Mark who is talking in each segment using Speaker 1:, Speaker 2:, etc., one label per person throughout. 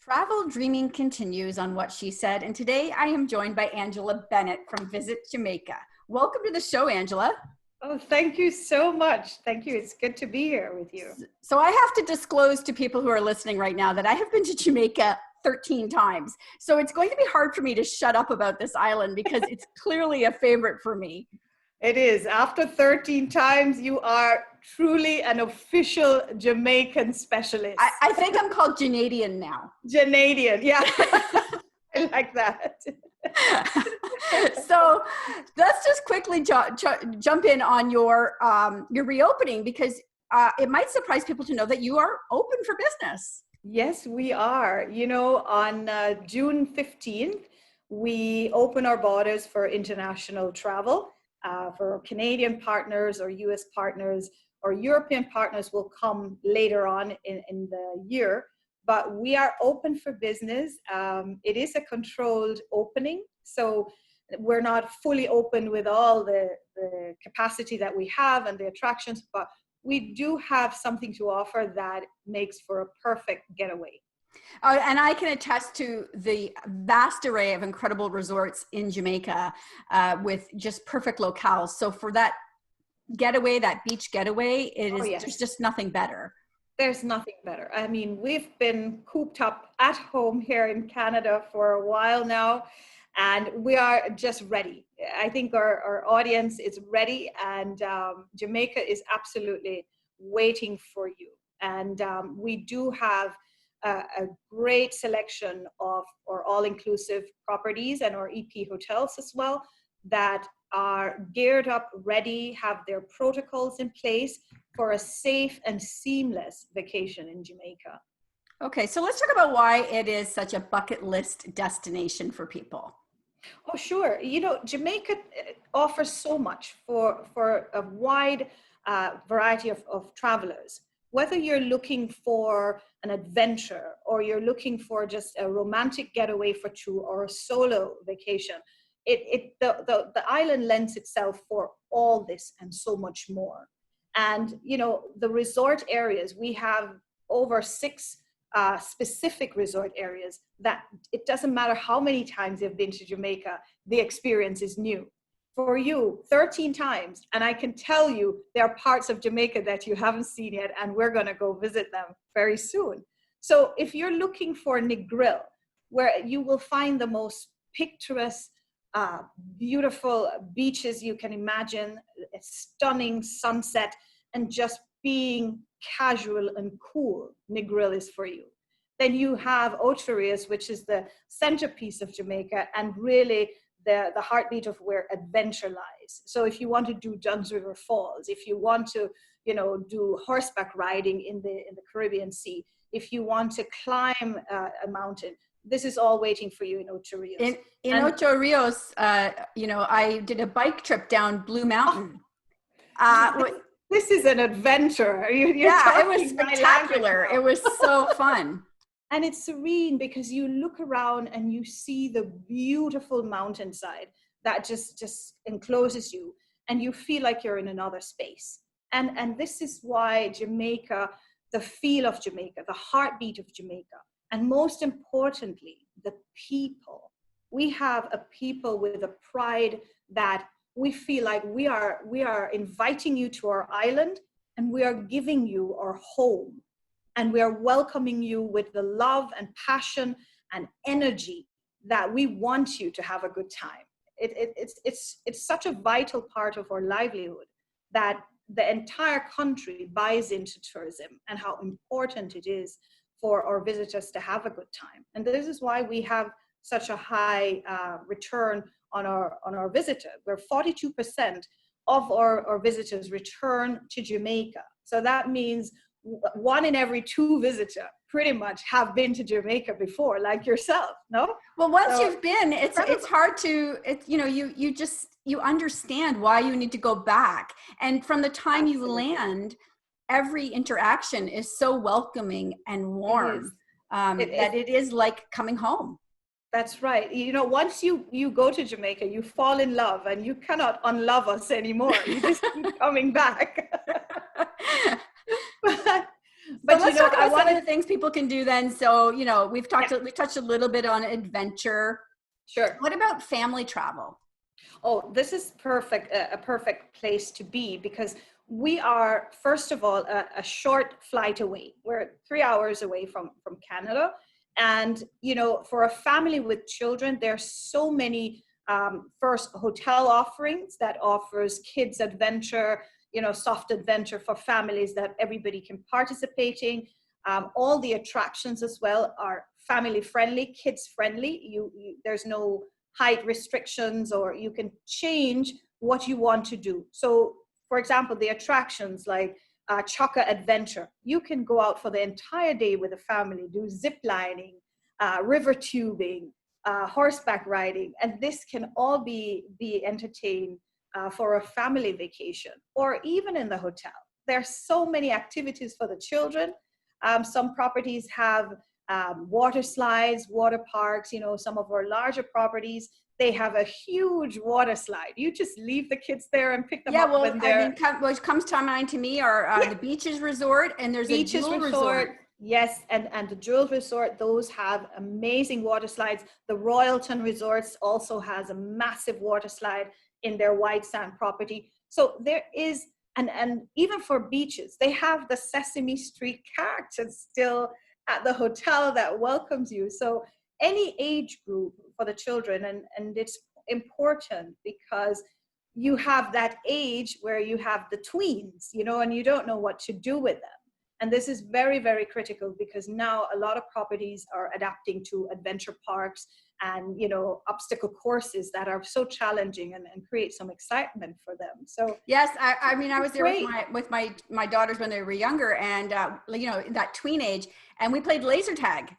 Speaker 1: Travel dreaming continues on What She Said, and today I am joined by Angela Bennett from Visit Jamaica. Welcome to the show, Angela.
Speaker 2: Oh, thank you so much. Thank you. It's good to be here with you.
Speaker 1: So I have to disclose to people who are listening right now that I have been to Jamaica 13 times. So it's going to be hard for me to shut up about this island because it's clearly a favorite for me.
Speaker 2: It is. After 13 times, you are truly an official Jamaican specialist.
Speaker 1: I think I'm called Janadian now.
Speaker 2: Janadian, yeah. I like that.
Speaker 1: So let's just quickly jump in on your reopening, because it might surprise people to know that you are open for business.
Speaker 2: Yes, we are. You know, on June 15th, we open our borders for international travel. For Canadian partners or US partners or European partners will come later on in the year, but we are open for business. It is a controlled opening, so we're not fully open with all the capacity that we have and the attractions, but we do have something to offer that makes for a perfect getaway.
Speaker 1: And I can attest to the vast array of incredible resorts in Jamaica with just perfect locales. So for that getaway, that beach getaway, there's just nothing better.
Speaker 2: There's nothing better. I mean, we've been cooped up at home here in Canada for a while now, and we are just ready. I think our audience is ready, and Jamaica is absolutely waiting for you. And we do have a great selection of our all-inclusive properties and our EP hotels as well that are geared up, ready, have their protocols in place for a safe and seamless vacation in Jamaica.
Speaker 1: Okay, so let's talk about why it is such a bucket list destination for people.
Speaker 2: Oh, sure. You know, Jamaica offers so much for a wide variety of travelers. Whether you're looking for an adventure or you're looking for just a romantic getaway for two or a solo vacation, the island lends itself for all this and so much more. And, you know, the resort areas, we have over 6 specific resort areas that it doesn't matter how many times you've been to Jamaica, the experience is new. For you, 13 times, and I can tell you there are parts of Jamaica that you haven't seen yet, and we're going to go visit them very soon. So if you're looking for Negril, where you will find the most picturesque, beautiful beaches you can imagine, a stunning sunset, and just being casual and cool, Negril is for you. Then you have Ocho Rios, which is the centerpiece of Jamaica, and really the heartbeat of where adventure lies. So if you want to do Dunn's River Falls, if you want to, you know, do horseback riding in the Caribbean Sea, if you want to climb a mountain, this is all waiting for you in Ocho Rios.
Speaker 1: In Ocho Rios, you know, I did a bike trip down Blue Mountain.
Speaker 2: This is an adventure.
Speaker 1: Yeah, it was spectacular. It was so fun.
Speaker 2: And it's serene because you look around and you see the beautiful mountainside that just encloses you, and you feel like you're in another space. And this is why Jamaica, the feel of Jamaica, the heartbeat of Jamaica, and most importantly, the people. We have a people with a pride that we feel like we are inviting you to our island, and we are giving you our home. And we are welcoming you with the love and passion and energy that we want you to have a good time. It's such a vital part of our livelihood that the entire country buys into tourism and how important it is for our visitors to have a good time. And this is why we have such a high return on our visitor, where 42% of our visitors return to Jamaica. So that means 1 in every 2 visitors pretty much have been to Jamaica before, like yourself, no?
Speaker 1: Well, once you've been, it's hard to, you know, you understand why you need to go back. And from the time you land, every interaction is so welcoming and warm that it is like coming home.
Speaker 2: That's right. You know, once you go to Jamaica, you fall in love, and you cannot unlove us anymore. You just keep coming back.
Speaker 1: So
Speaker 2: But
Speaker 1: let's talk
Speaker 2: I
Speaker 1: about some of
Speaker 2: wanted,
Speaker 1: the things people can do then. So, we've we touched a little bit on adventure.
Speaker 2: sure.
Speaker 1: What about family travel?
Speaker 2: Oh, this is perfect, a perfect place to be because we are, first of all, a short flight away. We're 3 hours away from Canada. And, for a family with children, there's so many first hotel offerings that offers kids adventure, soft adventure for families that everybody can participate in. All the attractions as well are family friendly, kids friendly. There's no height restrictions, or you can change what you want to do. So, for example, the attractions like Chaka Adventure, you can go out for the entire day with a family, do zip lining, river tubing, horseback riding, and this can all be entertained for a family vacation or even in the hotel. There's so many activities for the children. Some properties have water slides, water parks. Some of our larger properties, they have a huge water slide. You just leave the kids there and pick them
Speaker 1: Yeah,
Speaker 2: up
Speaker 1: well,
Speaker 2: when
Speaker 1: I mean,
Speaker 2: they're
Speaker 1: what comes to mind to me are
Speaker 2: yeah,
Speaker 1: the Beaches Resort, and there's a
Speaker 2: beaches
Speaker 1: Jewel Resort.
Speaker 2: resort. Yes, and the Jewel Resort, those have amazing water slides. The Royalton Resorts also has a massive water slide in their white sand property. So there is, and even for beaches, they have the Sesame Street characters still at the hotel that welcomes you. So any age group for the children, and it's important because you have that age where you have the tweens, and you don't know what to do with them. And this is very, very critical because now a lot of properties are adapting to adventure parks and, obstacle courses that are so challenging and create some excitement for them. So
Speaker 1: Yes, I mean, I was there
Speaker 2: great.
Speaker 1: with my daughters when they were younger, and that tween age, and we played laser tag.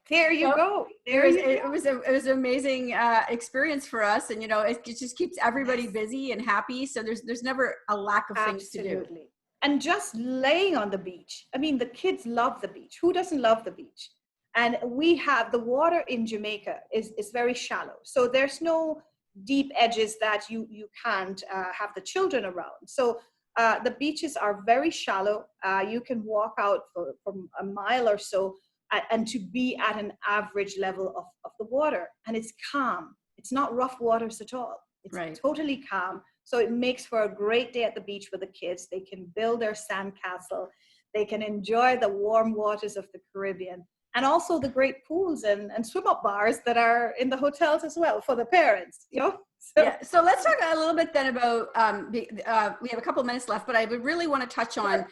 Speaker 2: There you
Speaker 1: So
Speaker 2: go.
Speaker 1: it
Speaker 2: There
Speaker 1: was
Speaker 2: you
Speaker 1: it
Speaker 2: go.
Speaker 1: was a, it was an amazing experience for us, and it just keeps everybody
Speaker 2: Yes.
Speaker 1: busy and happy. So there's never a lack of things to do.
Speaker 2: Absolutely. And just laying on the beach. I mean, the kids love the beach. Who doesn't love the beach? And we have the water in Jamaica is very shallow. So there's no deep edges that you can't have the children around. So the beaches are very shallow. You can walk out from a mile or so and to be at an average level of the water. And it's calm. It's not rough waters at all. It's
Speaker 1: Right.
Speaker 2: totally calm. So it makes for a great day at the beach with the kids. They can build their sand castle. They can enjoy the warm waters of the Caribbean and also the great pools and swim up bars that are in the hotels as well for the parents, So,
Speaker 1: Yeah. So let's talk a little bit then about, we have a couple minutes left, but I would really want to touch on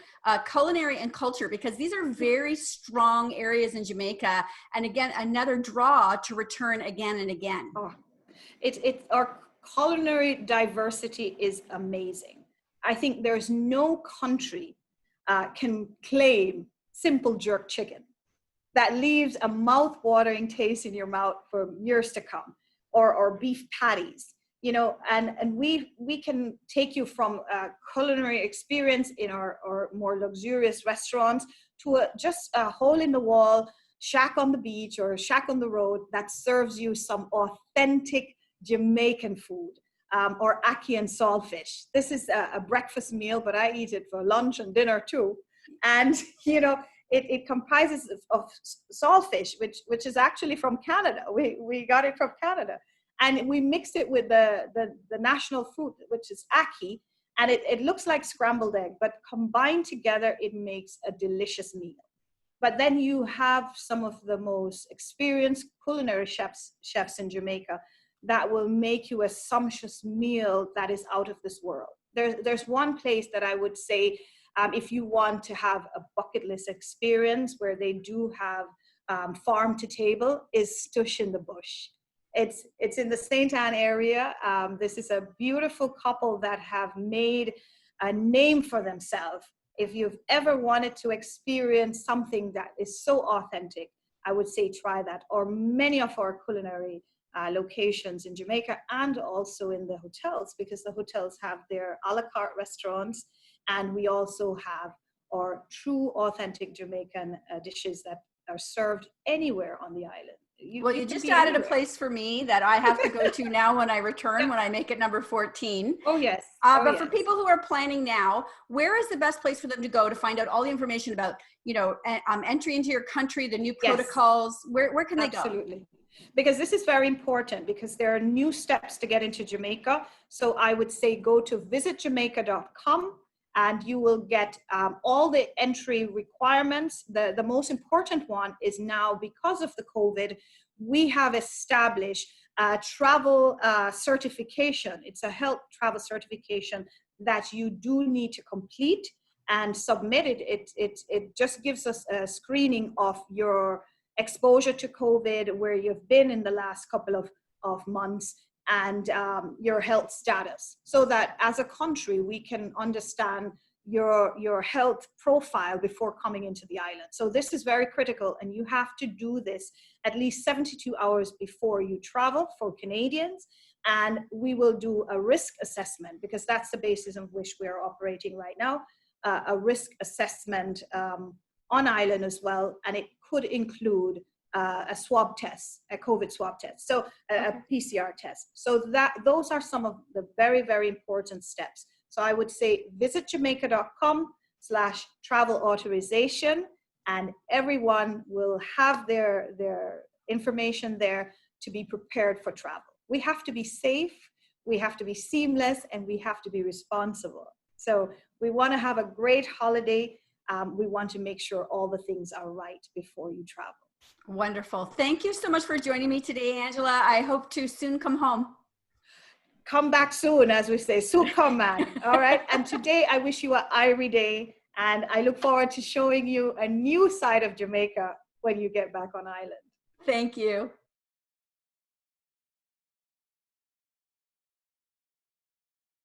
Speaker 1: culinary and culture, because these are very strong areas in Jamaica. And again, another draw to return again and again.
Speaker 2: oh, our culinary diversity is amazing. I think there's no country can claim simple jerk chicken that leaves a mouth-watering taste in your mouth for years to come, or beef patties, and we can take you from a culinary experience in our more luxurious restaurants to just a hole in the wall shack on the beach or shack on the road that serves you some authentic Jamaican food, or ackee and saltfish. This is a breakfast meal, but I eat it for lunch and dinner too. And it comprises of saltfish, which is actually from Canada. We got it from Canada, and we mixed it with the national fruit, which is ackee, and it looks like scrambled egg, but combined together, it makes a delicious meal. But then you have some of the most experienced culinary chefs in Jamaica that will make you a sumptuous meal that is out of this world. There's one place that I would say, if you want to have a bucket list experience where they do have farm to table, is Stush in the Bush. It's in the St. Anne area. This is a beautiful couple that have made a name for themselves. If you've ever wanted to experience something that is so authentic, I would say try that. Or many of our culinary locations in Jamaica, and also in the hotels, because the hotels have their a la carte restaurants, and we also have our true authentic Jamaican dishes that are served anywhere on the island.
Speaker 1: Well, you
Speaker 2: can
Speaker 1: just
Speaker 2: be
Speaker 1: added a
Speaker 2: anywhere.
Speaker 1: place for me that I have to go to now when I return, when I make it number 14.
Speaker 2: Oh, yes. Oh,
Speaker 1: But for
Speaker 2: yes.
Speaker 1: people who are planning now, where is the best place for them to go to find out all the information about, entry into your country, the new
Speaker 2: Yes,
Speaker 1: protocols? Where can they go?
Speaker 2: absolutely. Because this is very important, because there are new steps to get into Jamaica. So I would say go to visitjamaica.com, and you will get all the entry requirements. The most important one is now, because of the COVID, we have established a travel certification. It's a health travel certification that you do need to complete and submit it. It just gives us a screening of your exposure to COVID, where you've been in the last couple of months, and your health status, so that as a country we can understand your health profile before coming into the island. So this is very critical, and you have to do this at least 72 hours before you travel for Canadians. And we will do a risk assessment, because that's the basis on which we are operating right now, a risk assessment on island as well, and it could include a swab test, a COVID swab test, so a PCR test. So that those are some of the very, very important steps. So I would say visitjamaica.com/travel authorization, and everyone will have their information there to be prepared for travel. We have to be safe, we have to be seamless, and we have to be responsible. So we want to have a great holiday. We want to make sure all the things are right before you travel.
Speaker 1: Wonderful. Thank you so much for joining me today, Angela. I hope to soon come home.
Speaker 2: Come back soon, as we say. Soon come, man. All right. And today I wish you an Irie Day, and I look forward to showing you a new side of Jamaica when you get back on island.
Speaker 1: Thank you.